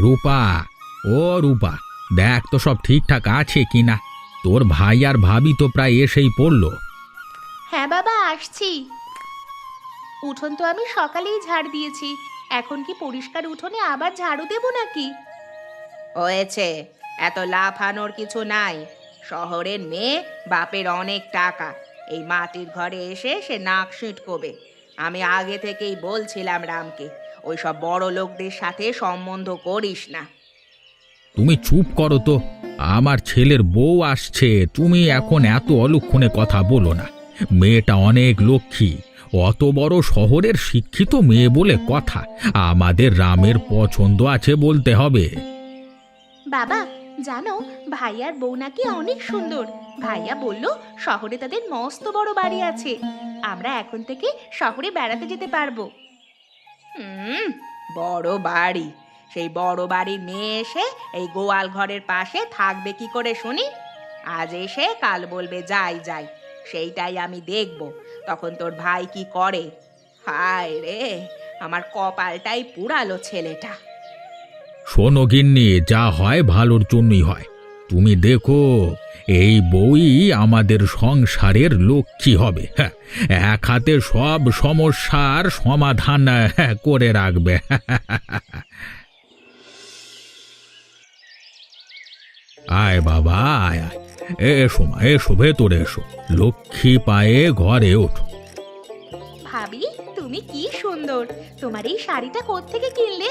রূপা, ও রূপা, দেখ তো সব ঠিকঠাক আছে কিনা। তোর ভাই আর ভাবি তো প্রায় এসেই পড়লো। হ্যাঁ বাবা, আসছি। উঠোন তো আমি সকালেই ঝাড় দিয়েছি, এখন কি পরিষ্কার উঠোনে আবার ঝাড়ু দেবো নাকি? হয়েছে, এত লাফানোর কিছু নাই। শহরের মেয়ে, বাপের অনেক টাকা, এই মাটির ঘরে এসে সে নাক সিঁটকোবে। আমি আগে থেকেই বলছিলাম রামকে, ওইসব বড় লোকদের সাথে সম্বন্ধ করিস না। তুমি চুপ করো তো। আমার ছেলের বউ আসছে, তুমি এখন এত অলক্ষণে কথা বলো না। মেয়েটা অনেক লক্ষ্মী, অত বড় শহরের শিক্ষিত মেয়ে বলে কথা। আমাদের রামের পছন্দ আছে বলতে হবে। বাবা, জানো ভাইয়ার বউ নাকি অনেক সুন্দর। ভাইয়া বলল শহরে তাদের মস্ত বড় বাড়ি আছে, আমরা এখন থেকে শহরে বেড়াতে যেতে পারবো। বড় বাড়ি? সেই বড় বাড়ির মেয়ে এসে এই গোয়াল ঘরের পাশে থাকবে কি করে শুনি? আজ এসে কাল বলবে যাই যাই, সেইটাই আমি দেখব তখন তোর ভাই কি করে। হায় রে, আমার কপালটাই পুরালো ছেলেটা। শোনো গিন্নি, যা হয় ভালোর জন্যই হয়। তুমি দেখো, এই বউই আমাদের সংসারের লক্ষ্মী হবে। হ্যাঁ, এক হাতে সব সমস্যার সমাধান করে রাখবে। আয় বাবা, আয় আয়, এসো মা, এসো ভেতরে এসো। লক্ষ্মী পায়ে ঘরে ওঠো। ভাবি, তুমি কি সুন্দর! তোমার এই শাড়িটা কোত্থেকে কিনলে?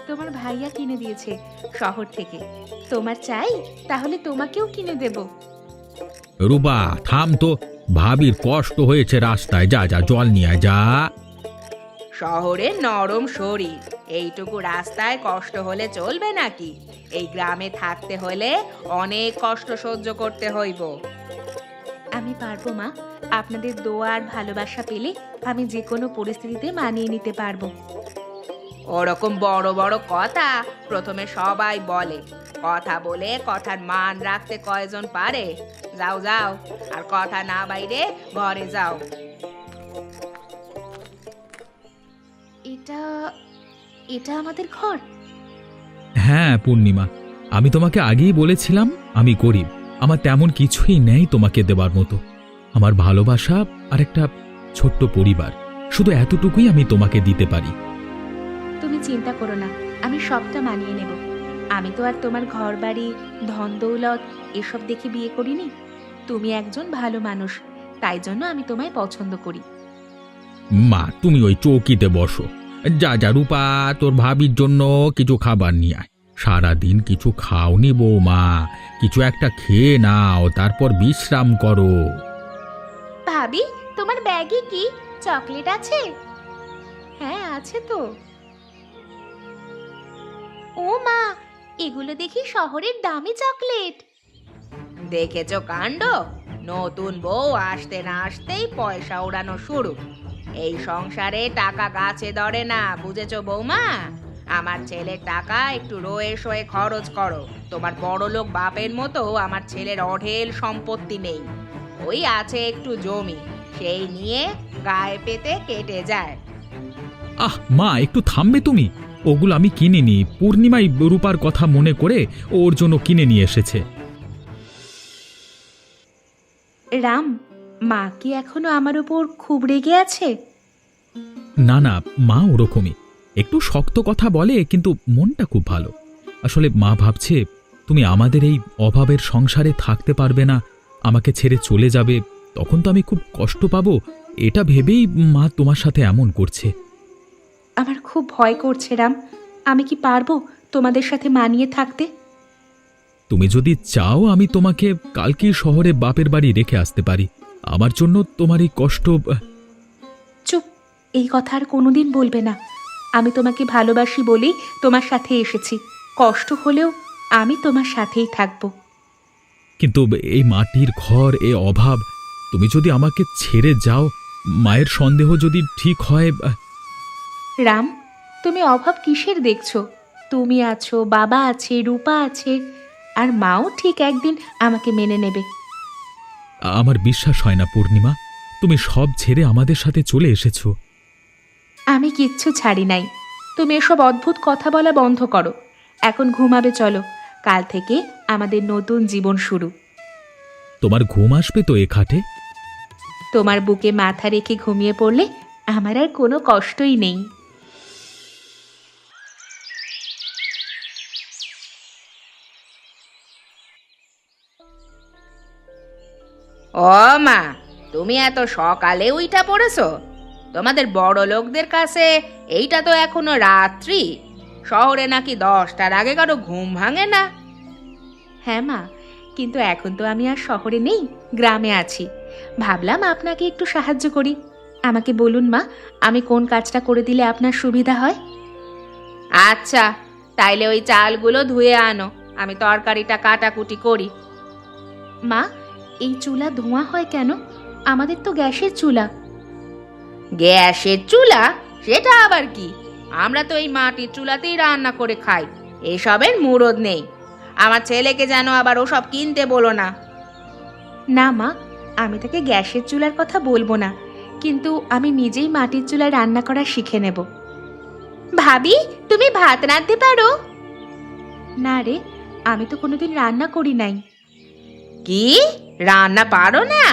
তোমার ভাইয়া কিনে দিয়েছে শহর থেকে। তোমার চাই? তাহলে তোমাকেও কিনে দেব। রূপা, থাম তো। ভাবির কষ্ট হয়েছে রাস্তায়, যা যা জল নিয়ে আয়, যা। শহরের নরম শরীর, এইটুকু রাস্তায় কষ্ট হলে চলবে নাকি? এই গ্রামে থাকতে হলে অনেক কষ্ট সহ্য করতে হইব। আমি পারবো মা, আপনাদের দোয়া আর ভালোবাসা পেলে আমি যে কোনো পরিস্থিতিতে মানিয়ে নিতে পারবো। ওরকম বড় বড় কথা প্রথমে সবাই বলে, কথা বলে কথার মান রাখতে কয়জন পারে? যাও যাও, আর কথা না বাইরে ঘরে যাও। এটা এটা আমাদের ঘর? হ্যাঁ পূর্ণিমা, আমি তোমাকে আগেই বলেছিলাম আমি গরিব, আমার তেমন কিছুই নেই তোমাকে দেবার মতো। আমার ভালোবাসা আর একটা ছোট্ট পরিবার, শুধু এতটুকুই আমি তোমাকে দিতে পারি। তুমি চিন্তা করো না, আমি সবটা মানিয়ে নেব। আমি তো আর তোমার ঘর বাড়ি, ধন দৌলত এসব দেখে বিয়ে করিনি। তুমি একজন ভালো মানুষ, তাই জন্য আমি তোমায় পছন্দ করি। মা, তুমি ওই চৌকিতে বসো। যা যা রূপা, তোর ভাবির জন্য কিছু খাবার নিয়ে আয়। সারাদিন কিছু খাওনি বৌমা, কিছু একটা খেয়ে নাও, তারপর বিশ্রাম করো। ভাবি, তোমার ব্যাগে কি চকলেট আছে? হ্যাঁ আছে তো। ও মা, এগুলো দেখি শহরের দামি চকলেট। দেখেছো কাণ্ড? নতুন বউ আসতে না আসতেই পয়সা ওড়ানো শুরু। এই সংসারে টাকা গাছে ধরে না, বুঝেছো বৌমা? আমার ছেলের টাকা একটু রয়ে সয়ে খরচ করো। তোমার বড়লোক বাপের মতো আমার ছেলের অঢেল সম্পত্তি নেই। ওই আছে একটু জমি, সেই নিয়ে গায়ে পেতে কেটে যায়। আহ মা, একটু থামবে তুমি? ওগুলো আমি কিনিনি, পূর্ণিমাই রূপার কথা মনে করে ওর জন্য কিনে নিয়ে এসেছে। রাম, মা কি এখনো আমার উপর খুব রেগে আছে? না না, মা ওরকমই, একটু শক্ত কথা বলে, কিন্তু মনটা খুব ভালো। আসলে মা ভাবছে তুমি আমাদের এই অভাবের সংসারে থাকতে পারবে না, আমাকে ছেড়ে চলে যাবে, তখন তো আমি খুব কষ্ট পাবো, এটা ভেবেই মা তোমার সাথে এমন করছে। আমার খুব ভয় করছে রাম, আমি কি পারবো তোমাদের সাথে মানিয়ে থাকতে? তুমি যদি চাও আমি তোমাকে কালকেই শহরে বাপের বাড়ি রেখে আসতে পারি, আমার জন্য তোমার এই কষ্ট। চুপ, এই কথা আর কোনোদিন বলবে না। আমি তোমাকে ভালোবাসি বলেই তোমার সাথে এসেছি, কষ্ট হলেও আমি তোমার সাথেই থাকবো। কিন্তু এই মাটির ঘর, এ অভাব, তুমি যদি আমাকে ছেড়ে যাও, মায়ের সন্দেহ যদি ঠিক হয়। রাম, তুমি অভাব কিসের দেখছো? তুমি আছো, বাবা আছে, রূপা আছে, আর মাও ঠিক একদিন আমাকে মেনে নেবে। আমার বিশ্বাস হয় না পূর্ণিমা, তুমি সব ছেড়ে আমাদের সাথে চলে এসেছো। আমি কিচ্ছু ছাড়ি নাই, তুমি এসব অদ্ভুত কথা বলা বন্ধ করো। এখন ঘুমাবে চলো, কাল থেকে আমাদের নতুন জীবন শুরু। তোমার ঘুম আসবে তো এ খাটে? তোমার বুকে মাথা রেখে ঘুমিয়ে পড়লে আমার আর কোনো কষ্টই নেই। ও মা, তুমি এত সকালে উইঠা পড়েছো? তোমাদের বড় লোকদের কাছে এইটা তো এখনো রাত্রি। শহরে নাকি 10টার আগে কারো ঘুম ভাঙে না। হ্যাঁ মা, কিন্তু এখন তো আমি আর শহরে নেই, গ্রামে আছি। ভাবলাম আপনাকে একটু সাহায্য করি। আমাকে বলুন মা, আমি কোন কাজটা করে দিলে আপনার সুবিধা হয়? আচ্ছা, তাইলে ওই চালগুলো ধুয়ে আনো, আমি তরকারিটা কাটাকুটি করি। মা, এই চুলা ধোঁয়া হয় কেন? আমাদের তো গ্যাসের চুলা। গ্যাসের চুলা? সেটা আবার কি? আমরা তো এই মাটির চুলাতেই রান্না করে খাই। এসবের মুরদ নেই। আমার ছেলেকে যেন আবার ওসব কিনতে বলো না। না মা, আমি তাকে গ্যাসের চুলার কথা বলবো না, কিন্তু আমি নিজেই মাটির চুলায় রান্না করা শিখে নেব। ভাবি, তুমি ভাত রাঁধতে পারো? না রে, আমি তো কোনোদিন রান্না করি নাই। কি, রান্না পারো না?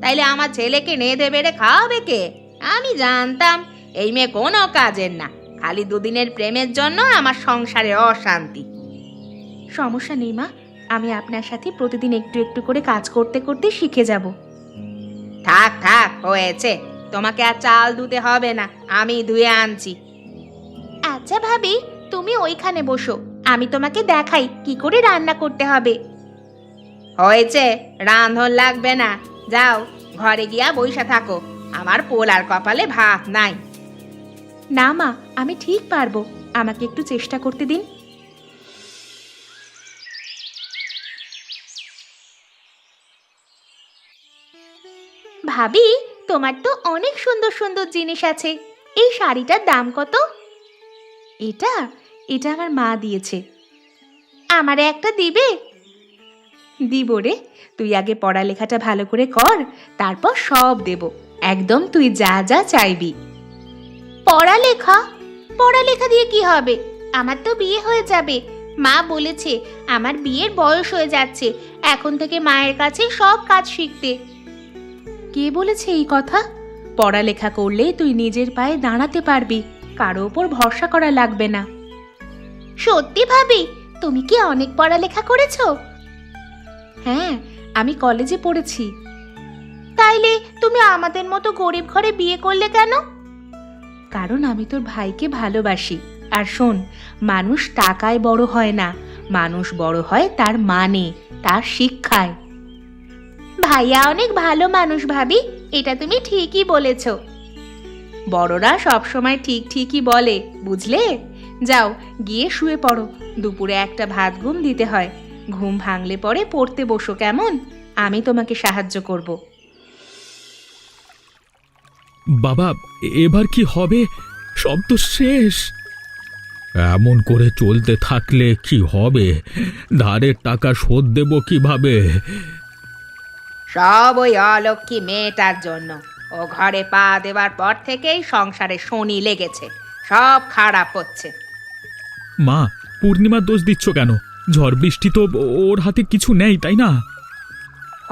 তাইলে আমার ছেলেকে নেদে বেড়ে খাওয়াবে কে? আমি জানতাম এই মেয়ে কোনো কাজের না, খালি দুদিনের প্রেমের জন্য আমার সংসারে অশান্তি। সমস্যা নেই মা, আমি আপনার সাথে প্রতিদিন একটু একটু করে কাজ করতে করতে শিখে যাব। থাক থাক, হয়েছে। তোমাকে আর চাল ধুতে হবে না, আমি ধুয়ে আনছি। আচ্ছা ভাবি, তুমি ওইখানে বসো, আমি তোমাকে দেখাই কি করে রান্না করতে হবে। হয়েছে, রাঁধন লাগবে না। যাও, ঘরে গিয়া বইসা থাকো, আমার পোলার কপালে ভাত নাই। না মা, আমি ঠিক পারবো, আমাকে একটু চেষ্টা করতে দিন। ভাবি, তোমার তো অনেক সুন্দর সুন্দর জিনিস আছে। এই শাড়িটার দাম কত? এটা এটা আমার মা দিয়েছে। আমারে একটা দিবে? দিব রে, তুই আগে পড়ালেখাটা ভালো করে কর, তারপর সব দেব, একদম তুই যা যা চাইবি। পড়ালেখা? পড়ালেখা দিয়ে কি হবে? আমার তো বিয়ে হয়ে যাবে। মা বলেছে আমার বিয়ের বয়স হয়ে যাচ্ছে, এখন থেকে মায়ের কাছে সব কাজ শিখতে। কে বলেছে এই কথা? পড়ালেখা করলে তুই নিজের পায়ে দাঁড়াতে পারবি, কারো ওপর ভরসা করা লাগবে না। সত্যি ভাবি? তুমি কি অনেক পড়ালেখা করেছো? হ্যাঁ, আমি কলেজে পড়েছি। তাইলে তুমি আমাদের মতো গরিব ঘরে বিয়ে করলে কেন? কারণ আমি তোর ভাইকে ভালোবাসি। আর শোন, মানুষ টাকায় বড় হয় না, মানুষ বড় হয় তার মানে, তার শিক্ষায়। ভাইয়া অনেক ভালো মানুষ ভাবি, এটা তুমি ঠিকই বলেছ। বড়রা সবসময় ঠিক ঠিকই বলে, বুঝলে? যাও, গিয়ে শুয়ে পড়ো, দুপুরে একটা ভাত ঘুম দিতে হয়। ঘুম ভাঙলে পরে পড়তে বসো, কেমন? আমি তোমাকে সাহায্য করব। বাবা, এবার কি হবে? সব তো শেষ। এমন করে চলতে থাকলে কি হবে? ধারের টাকা শোধ দেব কিভাবে? সব ওই অলক্ষী মেয়েটার জন্য। ও ঘরে পা দেওয়ার পর থেকেই সংসারে শনি লেগেছে, সব খারাপ হচ্ছে। মা, পূর্ণিমার দোষ দিচ্ছ কেন? ঝড় বৃষ্টি তো ওর হাতে কিছু নেই, তাই না? হ,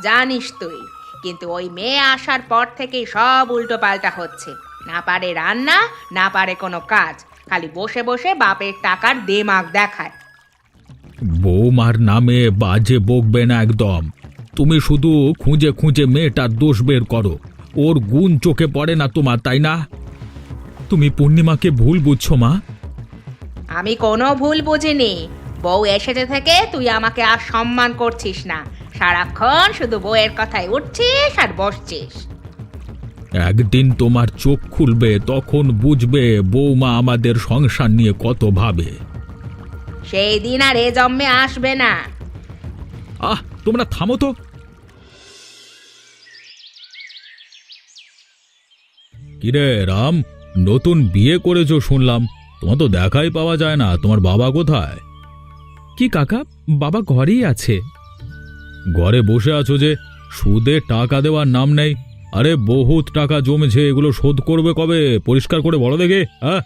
জানিস তুই, কিন্তু ওই মেয়ে আসার পর থেকেই সব উল্টো পাল্টা হচ্ছে। না পারে রান্না, না পারে কোনো কাজ, খালি বসে বসে বাপের টাকার দেমাগ দেখায়। বৌমার নামে বাজে বকবে না একদম। তুমি শুধু খুঁজে খুঁজে মেয়েটার দোষ বের করো, ওর গুণ চোখে পড়ে না তোমার, তাই না? তুমি পূর্ণিমাকে ভুল বুঝছো মা। আমি কোনো ভুল বুঝিনি। বউ এসেছে থেকে তুই আমাকে আর সম্মান করছিস না, সারাক্ষণ শুধু বউয়ের কথায় উঠছিস আর বসছিস। একদিন তোমার চোখ খুলবে, তখন বুঝবে বৌমা আমাদের সংসার নিয়ে কত ভাবে। সেই দিন আর এ জন্মে আসবে না। তোমরা থামো তো। কিরে রাম, নতুন বিয়ে করেছো শুনলাম, তোমার তো দেখাই পাওয়া যায় না। তোমার বাবা কোথায়? কি কাকা, বাবা ঘরেই আছে। ঘরে বসে আছো যে, সুদে টাকা দেওয়ার নাম নেই। আরে বহুত টাকা জমেছে, এগুলো শোধ করবে কবে? পরিষ্কার করে বলো দেখে। হ্যাঁ,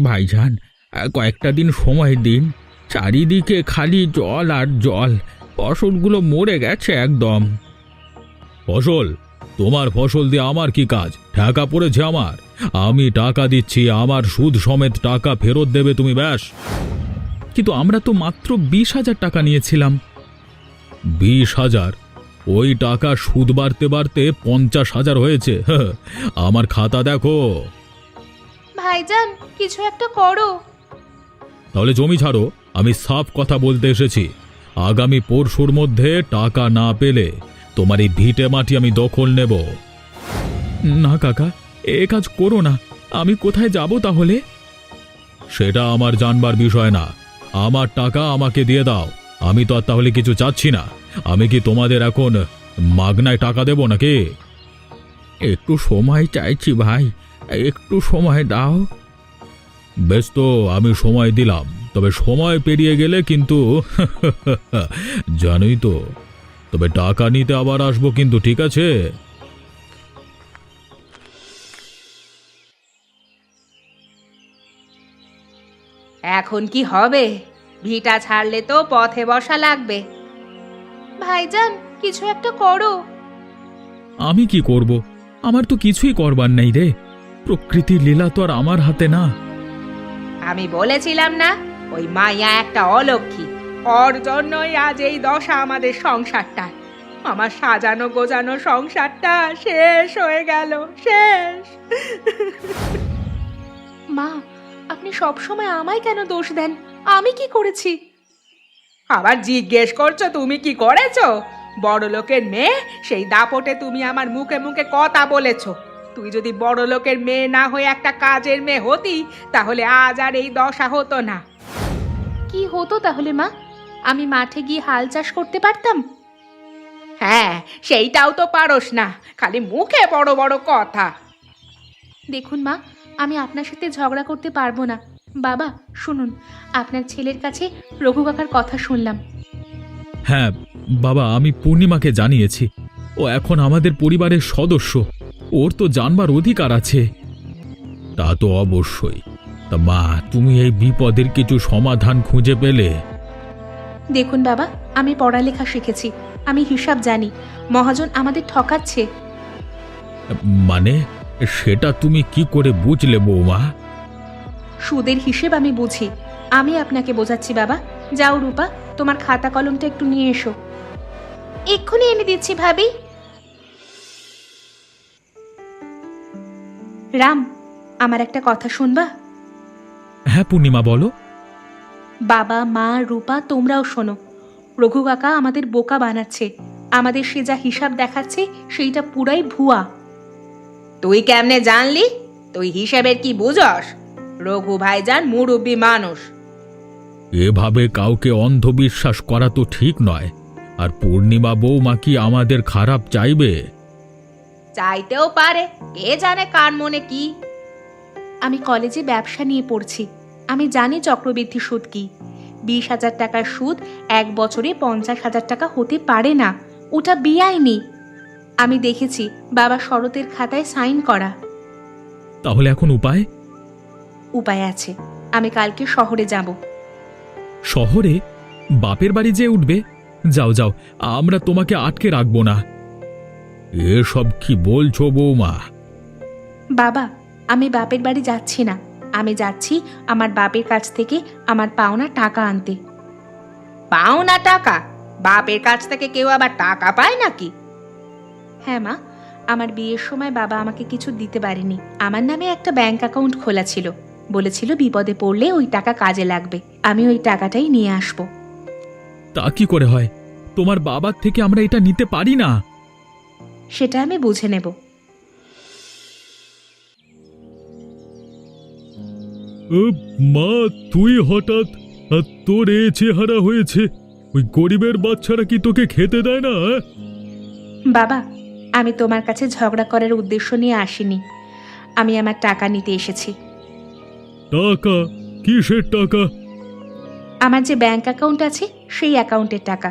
ভাইজান, কয়েকটা দিন সময় দিন। চারিদিকে খালি জল আর জল, ফসলগুলো মরে গেছে একদম। ফসল? তোমার ফসল দিয়ে আমার কি কাজ? টাকা পড়েছে আমার, আমি টাকা দিচ্ছি, আমার সুদ সমেত টাকা ফেরত দেবে তুমি ব্যাস। কিন্তু আমরা তো মাত্র 20,000 টাকা নিয়েছিলাম। 20,000? ওই টাকা সুদ বাড়তে বাড়তে 50,000 হয়েছে। আমার খাতা দেখো। ভাইজান, কিছু একটা করো। তাহলে জমি ছাড়ো, আমি সাফ কথা বলতে এসেছি। আগামী পরশুর মধ্যে টাকা না পেলে তোমার এই ভিটে মাটি আমি দখল নেব। না কাকা, এ কাজ করো না। আমি কোথায় যাব তাহলে? সেটা আমার জানবার বিষয় না, আমার টাকা আমাকে দিয়ে দাও। আমি তো আর তাহলে কিছু চাচ্ছি না। আমি কি তোমাদের এখন মাগনায় টাকা দেব নাকি? একটু সময় চাইছি ভাই, একটু সময় দাও। বেশ, তো আমি সময় দিলাম, তবে সময় পেরিয়ে গেলে কিন্তু জানোই তো, তবে টাকা নিতে আবার আসবো কিন্তু, ঠিক আছে? এখন কি হবে? ভিটা ছাড়লে তো পথে বসা লাগবে। ভাইজান, কিছু একটা করো। আমি কি করব? আমার তো কিছুই করবার নেই রে। প্রকৃতির লীলা তো আর আমার হাতে না। আমি বলেছিলাম না, ওই মাইয়া একটা অলক্ষী। ওর জন্যই আজ এই দশা আমাদের সংসারটা। আমার সাজানো গোজানো সংসারটা শেষ হয়ে গেল, শেষ। মা, আপনি সব সময় আমায় কেন দোষ দেন? আমি কি করেছি? আবার জিজ্ঞেস করছো তুমি কি করেছো? বড় লোকের মেয়ে, সেই দাপটে তুমি আমার মুখে মুখে কথা বলেছো। তুই যদি বড় লোকের মেয়ে না হয়ে একটা কাজের মেয়ে হতি, তাহলে আজ আর এই দশা হতো না। কি হতো তাহলে মা? আমি মাঠে গিয়ে হাল চাষ করতে পারতাম। হ্যাঁ, সেইটাও তো পারোস না, খালি মুখে বড় বড় কথা। দেখুন মা, আমি আপনার সাথে ঝগড়া করতে পারবো না। বাবা শুনুন, আপনার ছেলের কাছে রঘু কাকার কথা শুনলাম। হ্যাঁ বাবা, আমি পূর্ণিমাকে জানিয়েছি। ও এখন আমাদের পরিবারের সদস্য, ওর তো জানবার অধিকার আছে। তা তো অবশ্যই। তা মা, তুমি এই বিপদের কিছু সমাধান খুঁজে পেলে? দেখুন বাবা, আমি পড়ালেখা শিখেছি, আমি হিসাব জানি। মহাজন আমাদের ঠকাচ্ছে। মানে, সেটা তুমি কি করে বুঝলে বৌমা? সুদের হিসেব আমি বুঝি। আমি আপনাকে বোঝাচ্ছি বাবা। যাও রূপা, তোমার খাতা কলমটা একটু নিয়ে এসো। এক্ষুনি এনে দিচ্ছি ভাবি। রাম, আমার একটা কথা শুনবা? হ্যাঁ পূর্ণিমা, বলো। বাবা, মা, রূপা, তোমরাও শোনো। রঘু কাকা আমাদের বোকা বানাচ্ছে। আমাদের সে যা হিসাব দেখাচ্ছে সেইটা পুরাই ভুয়া। তুই কেমনে জানলি? তুই হিসাবের কি বুঝস? রঘু ভাইজান মুরব্বী মানুষ। এভাবে কাউকে অন্ধবিশ্বাস করা তো ঠিক নয়। আর পূর্ণিমা বৌমা কি আমাদের খারাপ চাইবে? চাইতেও পারে, কে জানে কার মনে কি। আমি কলেজে ব্যবসা নিয়ে পড়ছি, আমি জানি চক্রবৃদ্ধি সুদ কি। 20,000 টাকার সুদ 1 বছরে 50,000 টাকা হতে পারে না। ওটা বেআইনি। আমি দেখেছি বাবা শরতের খাতায় সাইন করা। তাহলে এখন উপায়? উপায় আছে, আমি কালকে শহরে যাব। শহরে? বাপের বাড়ি যেয়ে উঠবে? যাও যাও, আমরা তোমাকে আটকে রাখবো না। এসব কি বলছো বৌমা? বাবা, আমি বাপের বাড়ি যাচ্ছি না। আমি যাচ্ছি আমার বাপের কাছ থেকে আমার পাওনা টাকা আনতে। পাওনা টাকা? বাপের কাছ থেকে কেউ আবার টাকা পায় নাকি? হ্যাঁ মা, আমার বিয়ের সময় বাবা আমাকে কিছু দিতে পারেনি। আমার নামে একটা ব্যাংক অ্যাকাউন্ট খোলা ছিল, বলেছিল বিপদে পড়লে ওই টাকা কাজে লাগবে। আমি ওই টাকাটাই নিয়ে আসব। তা কি করে হয়? তোমার বাবার থেকে আমরা এটা নিতে পারি না। সেটা আমি বুঝে নেব। মা, তুই হঠাৎ, তোর এ চেহারা হয়েছে? ওই গরিবের বাচ্চারা কি তোকে খেতে দেয় না? বাবা, আমি তোমার কাছে ঝগড়া করার উদ্দেশ্য নিয়ে আসিনি। আমি আমার টাকা নিতে এসেছি। টাকা? কিসের টাকা? আমার যে ব্যাংক অ্যাকাউন্ট আছে সেই অ্যাকাউন্টের টাকা।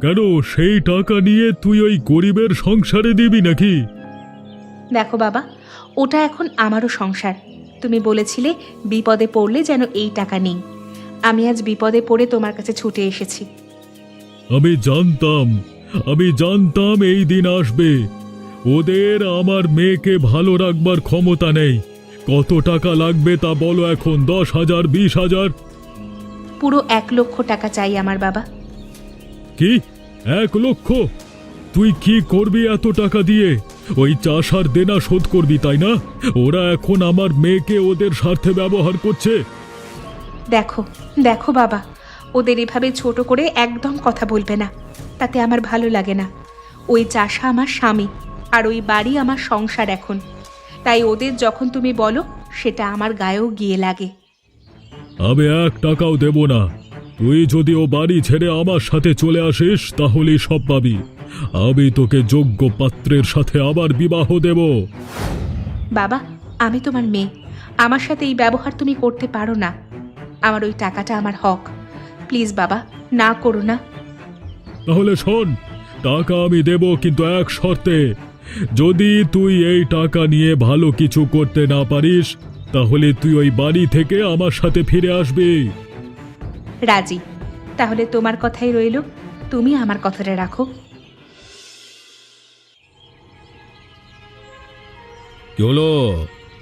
কেন, সেই টাকা নিয়ে তুই ওই গরিবের সংসারে দিবি নাকি? দেখো বাবা, ওটা এখন আমারও সংসার। তুমি বলেছিলে বিপদে পড়লে যেন এই টাকা নিই। আমি আজ বিপদে পড়ে তোমার কাছে ছুটে এসেছি। আমি জানতাম এই দিন আসবে। ওদের আমার মেয়েকে ভালো রাখবার ক্ষমতা নেই। কত টাকা লাগবে তা বলো এখন? 10,000, 20,000? পুরো 1,00,000 টাকা চাই আমার বাবা। কি 1,00,000? তুই কি করবি এত টাকা দিয়ে? ওই চাষার দেনা শোধ করবি, তাই না? ওরা এখন আমার মেয়েকে ওদের স্বার্থে ব্যবহার করছে। দেখো দেখো বাবা, ওদের এভাবে ছোট করে একদম কথা বলবে না, তাতে আমার ভালো লাগে না। ওই চাষা আমার স্বামী, আর ওই বাড়ি আমার সংসার এখন। তাই ওদের যখন তুমি বলো সেটা আমার গায়েও গিয়ে লাগে। আমি 1 টাকাও দেব না। তুই যদি ও বাড়ি ছেড়ে আমার সাথে চলে আসিস তাহলেই সব পাবি। আমি তোকে যোগ্য পাত্রের সাথে আবার বিবাহ দেব। বাবা, আমি তোমার মেয়ে, আমার সাথে এই ব্যবহার তুমি করতে পারো না। আমার ওই টাকাটা আমার হক। প্লিজ বাবা, না করো না। তাহলে শোন, টাকা আমি দেব, কিন্তু এক শর্তে। যদি তুই এই টাকা নিয়ে ভালো কিছু করতে না পারিস তাহলে তুই ওই বাড়ি থেকে আমার সাথে ফিরে আসবি। রাজি। তাহলে তোমার কথাই রইল, তুমি আমার কথাটা রাখো। কি হলো?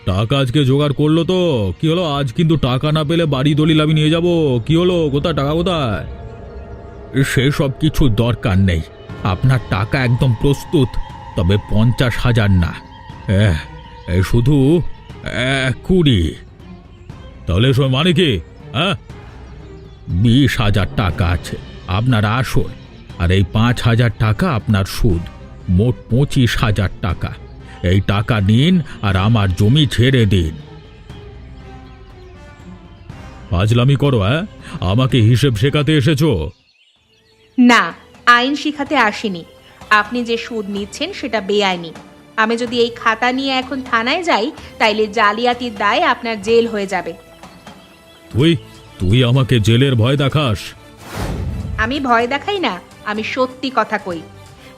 টাকা আজকে জোগাড় করলো তো? কি হলো? আজ কিন্তু টাকা না পেলে বাড়ি দলিল আমি নিয়ে যাব। কি হলো? কোথায় টাকা, কোথায়? সেসব কিছু দরকার নেই। আপনার টাকা একদম প্রস্তুত, তবে 50,000 না, শুধু 20। তাহলে সব মানে কি? হ্যাঁ, 20,000 টাকা আছে আপনার আসল, আর এই 5,000 টাকা আপনার সুদ, মোট 25,000 টাকা। এই টাকা নিন আর আমার জমি ছেড়ে দিন। ফাজলামি করো? আমাকে হিসেব শেখাতে এসেছো? না, আইন শিখাতে আসিনি। আপনি যে সুদ নিচ্ছেন সেটা বেআইনি। আমি যদি এই খাতা নিয়ে এখন থানায় যাই তাইলে জালিয়াতির দায়ে আপনার জেল হয়ে যাবে। তুই আমাকে জেলের ভয় দেখাস? আমি ভয় দেখাই না, আমি সত্যি কথা কই।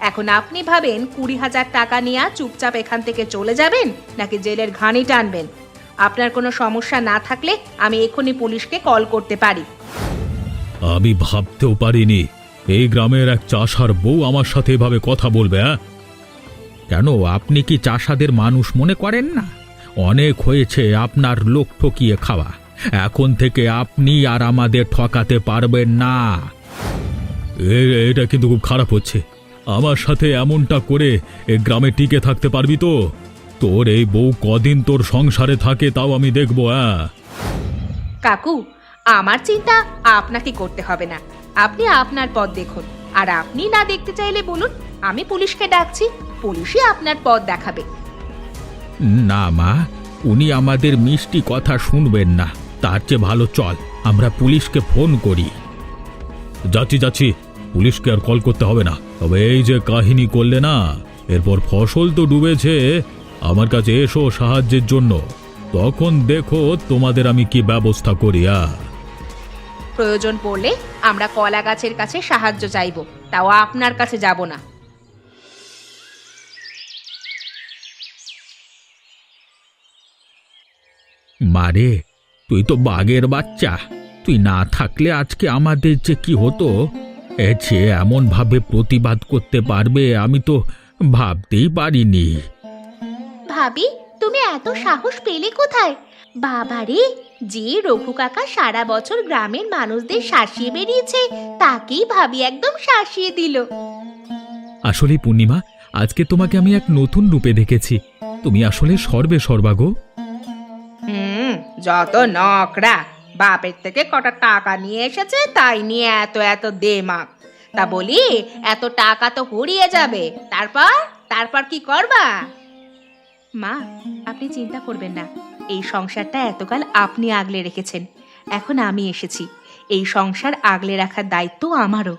এখন আপনি ভাবেন 20,000 টাকা নিয়ে চুপচাপ এখান থেকে চলে যাবেন, নাকি জেলের ঘানি টানবেন? আপনার কোনো সমস্যা না থাকলে আমি এখনই পুলিশকে কল করতে পারি। আমি ভাবতেও পারিনি এই গ্রামের এক চাষার বউ আমার সাথে এভাবে কথা বলবে। কেন, আপনি কি চাষাদের মানুষ মনে করেন না? অনেক হয়েছে আপনার লোক ঠকিয়ে খাওয়া। এখন থেকে আপনি আর আমাদের ঠকাতে পারবেন না। এটা কিন্তু খুব খারাপ হচ্ছে। আমার সাথে এমনটা করে এ গ্রামে টিকে থাকতে পারবি তো? তোর এই বউ কদিন তোর সংসারে থাকে তাও আমি দেখব। কাকু, আমার চিন্তা আপনাকে করতে হবে না। আপনি আপনার পথ দেখুন, আর আপনি না দেখতে চাইলে বলুন, আমি পুলিশকে ডাকছি, পুলিশই আপনার পথ দেখাবে। না মা, উনি আমাদের মিষ্টি কথা শুনবেন না। তার চেয়ে ভালো চল আমরা পুলিশকে ফোন করি। যাচ্ছি, পুলিশকে আর কল করতে হবে না। তবে এই যে কাহিনী করলে না, এরপর ফসল তো ডুবেছে, আমার কাছে এসো সাহায্যের জন্য। তখন দেখো তোমাদের আমি কি ব্যবস্থা করি। প্রয়োজন পড়লে আমরা কলা গাছের কাছে সাহায্য চাইব, তাও আপনার কাছে যাব না। মারে, তুই তো বাঘের বাচ্চা। তুই না থাকলে আজকে আমাদের যে কি হতো, সে এমন ভাবে প্রতিবাদ করতে পারবে আমি তো ভাবতেই পারিনি। ভাবি, তুমি এত সাহস পেলে কোথায়? বাবারে, যে রঘু কাকা সারা বছর গ্রামের মানুষদের শাসিয়ে বেরিয়েছে তাকেই ভাবি একদম শাসিয়ে দিল। আসলে পূর্ণিমা, আজকে তোমাকে আমি এক নতুন রূপে দেখেছি। তুমি আসলে সর্বে সর্বা গো। যত নকরা, বাপের থেকে কটা টাকা নিয়ে এসেছে তাই নিয়ে এত এত দেমাগ। তা বলি, এত টাকা তো ফুরিয়ে যাবে, তারপর কি করবা? মা, আপনি চিন্তা করবেন না। এই সংসারটা এতকাল আপনি আগলে রেখেছেন, এখন আমি এসেছি। এই সংসার আগলে রাখার দায়িত্ব আমারও।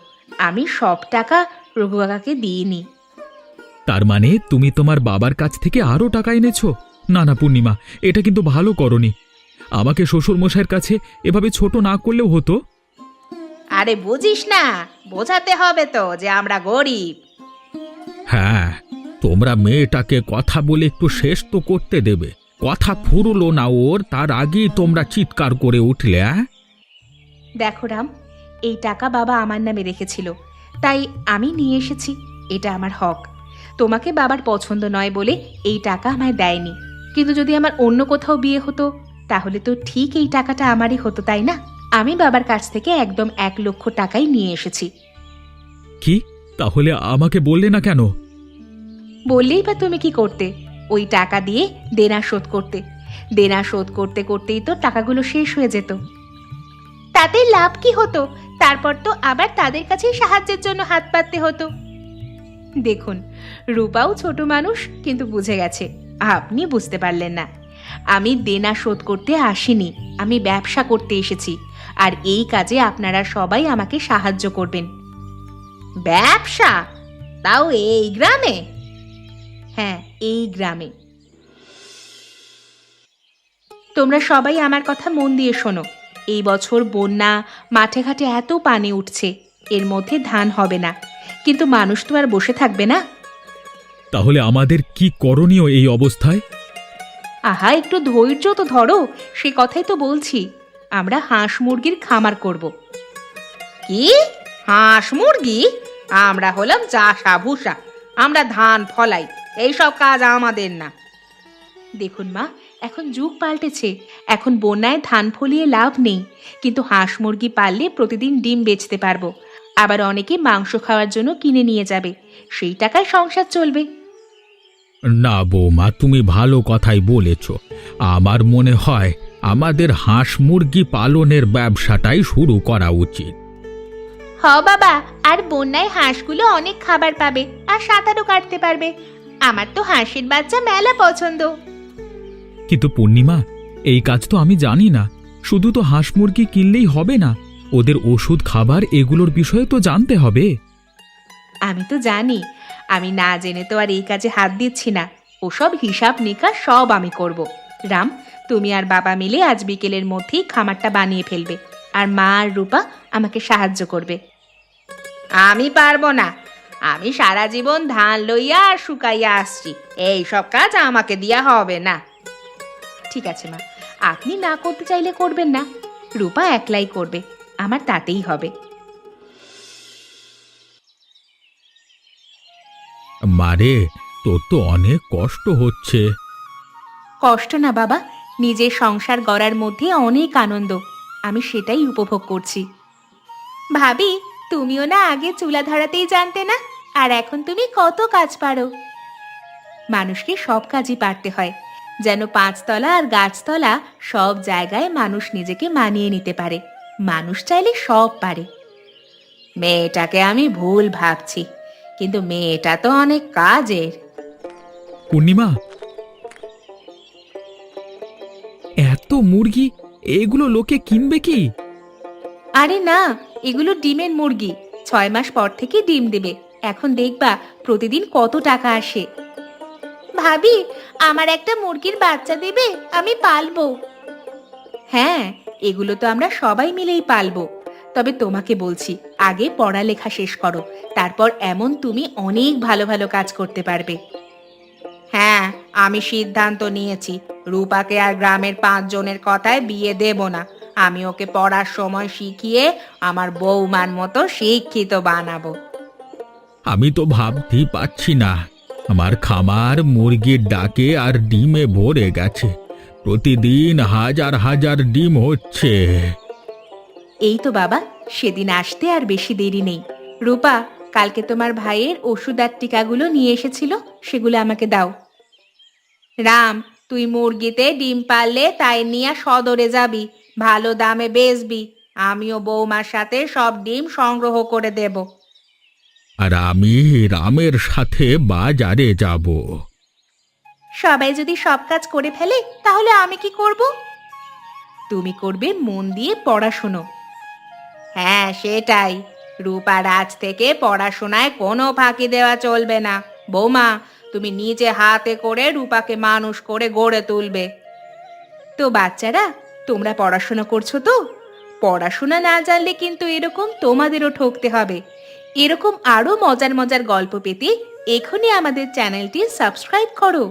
আমি সব টাকা রঘু কাকাকে দিইনি। তার মানে তুমি তোমার বাবার কাছ থেকে আরো টাকা এনেছো? না না পূর্ণিমা, এটা কিন্তু ভালো করনি। আমাকে শ্বশুর মশাইয়ের কাছে এভাবে ছোট না করলেও হতো। আরে বুঝিস না, বোঝাতে হবে তো যে আমরা গরিব। হ্যাঁ, তোমরা মেয়েটাকে কথা বলে একটু শেষ তো করতে দেবে। কথা ফুরলো না ওর তার আগেই তোমরা চিৎকার করে উঠলে। দেখো রাম, এই টাকা বাবা আমার নামে রেখেছিল, তাই আমি নিয়ে এসেছি। এটা আমার হক। তোমাকে বাবার পছন্দ নয় বলে এই টাকা আমায় দেয়নি, কিন্তু যদি আমার অন্য কোথাও বিয়ে হতো তাহলে তো ঠিক এই টাকাটা আমারই হতো, তাই না? আমি বাবার কাছ থেকে একদম 1,00,000 টাকাই নিয়ে এসেছি। কি? তাহলে আমাকে বললে না কেন? বললেই বা তুমি কি করতে? ওই টাকা দিয়ে দেনা শোধ করতে। দেনা শোধ করতে করতেই তো টাকাগুলো শেষ হয়ে যেত। তাতে লাভ কি হতো? তারপর তো আবার তাদের কাছেই সাহায্যের জন্য হাত পাততে হতো। দেখুন, রূপাও ছোট মানুষ, কিন্তু বুঝে গেছে। আপনি বুঝতে পারলেন না। আমি দেনা শোধ করতে আসিনি, আমি ব্যবসা করতে এসেছি। আর এই কাজে আপনারা সবাই আমাকে সাহায্য করবেন। ব্যবসা? তাও এই গ্রামে? হ্যাঁ, এই গ্রামে। তোমরা সবাই আমার কথা মন দিয়ে শোনো। এই বছর বন্যা, মাঠে ঘাটে এত পানি উঠছে, এর মধ্যে ধান হবে না, কিন্তু মানুষ তো আর বসে থাকবে না। তাহলে আমাদের কি করণীয় এই অবস্থায়? আহা, একটু ধৈর্য তো ধরো, সে কথাই তো বলছি। আমরা হাঁস মুরগির খামার করব। কি? হাঁস মুরগি? আমরা হলাম চাষা ভুষা, আমরা ধান ফলাই, এইসব কাজ আমাদের না। দেখুন মা, এখন যুগ পাল্টেছে। এখন বন্যায় ধান ফলিয়ে লাভ নেই, কিন্তু হাঁস মুরগি পাললে প্রতিদিন ডিম বেচতে পারবো। আবার অনেকে মাংস খাওয়ার জন্য কিনে নিয়ে যাবে, সেই টাকায় সংসার চলবে। না বৌমা, তুমি ভালো কথাই বলেছ। আমার মনে হয় আমাদের হাঁস মুরগি পালনের ব্যবসাটাই শুরু করা উচিত। হ বাবা, আর বন্যায় হাঁসগুলো অনেক খাবার পাবে আর সাঁতারও কাটতে পারবে। আমার তো হাঁসের বাচ্চা মেলা পছন্দ। কিন্তু পূর্ণিমা, এই কাজ তো আমি জানি না। শুধু তো হাঁস মুরগি কিনলেই হবে না, ওদের ওষুধ, খাবার এগুলোর বিষয়ে তো জানতে হবে। আমি তো জানি, আমি না জেনে তো আর এই কাজে হাত দিচ্ছি না। ওসব হিসাব নিকাশ সব আমি করব। রাম, তুমি আর বাবা মিলে আজ বিকেলের মধ্যেই খামারটা বানিয়ে ফেলবে, আর মা আর রূপা আমাকে সাহায্য করবে। আমি পারবো না। আমি সারা জীবন ধান লইয়া আর শুকাইয়া আসছি, এই সব কাজ আমাকে দিয়া হবে না। ঠিক আছে মা, আপনি না করতে চাইলে করবেন না। রূপা একলাই করবে, আমার তাতেই হবে। মারে, তোর তো অনেক কষ্ট হচ্ছে। কষ্ট না বাবা, নিজের সংসার গড়ার মধ্যে অনেক আনন্দ, আমি সেটাই উপভোগ করছি। ভাবি, তুমিও না আগে চুলা ধরাতেই জানতে না, আর এখন তুমি কত কাজ পারো। মানুষকে সব কাজই পারতে হয়, যেন 5 তলা আর গাছতলা সব জায়গায় মানুষ নিজেকে মানিয়ে নিতে পারে। মানুষ চাইলে সব পারে। মেয়েটাকে আমি ভুল ভাবছি, কিন্তু মেয়েটা তো অনেক কাজের। পূর্ণিমা, এত মুরগি, এগুলো লোকে কিনবে কি? আরে না, এগুলো ডিমের মুরগি। 6 মাস পর থেকে ডিম দেবে। এখন দেখবা প্রতিদিন কত টাকা আসে। ভাবি, আমার একটা মুরগির বাচ্চা দেবে? আমি পালবো। হ্যাঁ, এগুলো তো আমরা সবাই মিলেই পালবো। তবে তোমাকে বলছি, আগে পড়ালেখা শেষ করো, তারপর এমন তুমি অনেক ভালো ভালো কাজ করতে পারবে। হ্যাঁ, আমি সিদ্ধান্ত নিয়েছি, রূপাকে আর গ্রামের 5 জনের কথায় বিয়ে দেব না। আমি ওকে পড়ার সময় শিখিয়ে আমার বৌমার মতো শিক্ষিত বানাবো। আমি তো ভাবতেই পারছি না, আমার খামার মুরগির ডাকে আর ডিমে ভরে গেছে। প্রতিদিন হাজার হাজার ডিম হচ্ছে। এই তো বাবা, সেদিন আসতে আর বেশি দেরি নেই। রূপা, কালকে তোমার ভাইয়ের ওষুধ আর টিকাগুলো নিয়ে এসেছিল, সেগুলো আমাকে দাও। রাম, তুই মুরগিতে ডিম পারলে তাই নিয়ে সদরে যাবি, ভালো দামে বেচবি। আমিও বৌমার সাথে সব ডিম সংগ্রহ করে দেব। আর আমি রামের সাথে বাজারে যাব। সবাই যদি সব কাজ করে ফেলে তাহলে আমি কি করব? তুমি করবে মন দিয়ে পড়াশুনো। হ্যাঁ, সেটাই। রূপার আজ থেকে পড়াশোনায় কোনো ফাঁকি দেওয়া চলবে না। বৌমা, তুমি নিজে হাতে করে রূপাকে মানুষ করে গড়ে তুলবে। তো বাচ্চারা, তোমরা পড়াশোনা করছো তো? পড়াশোনা না জানলে কিন্তু এরকম তোমাদেরও ঠকতে হবে। এরকম আরো মজার মজার গল্প পেতে এখনই আমাদের চ্যানেলটি সাবস্ক্রাইব করো।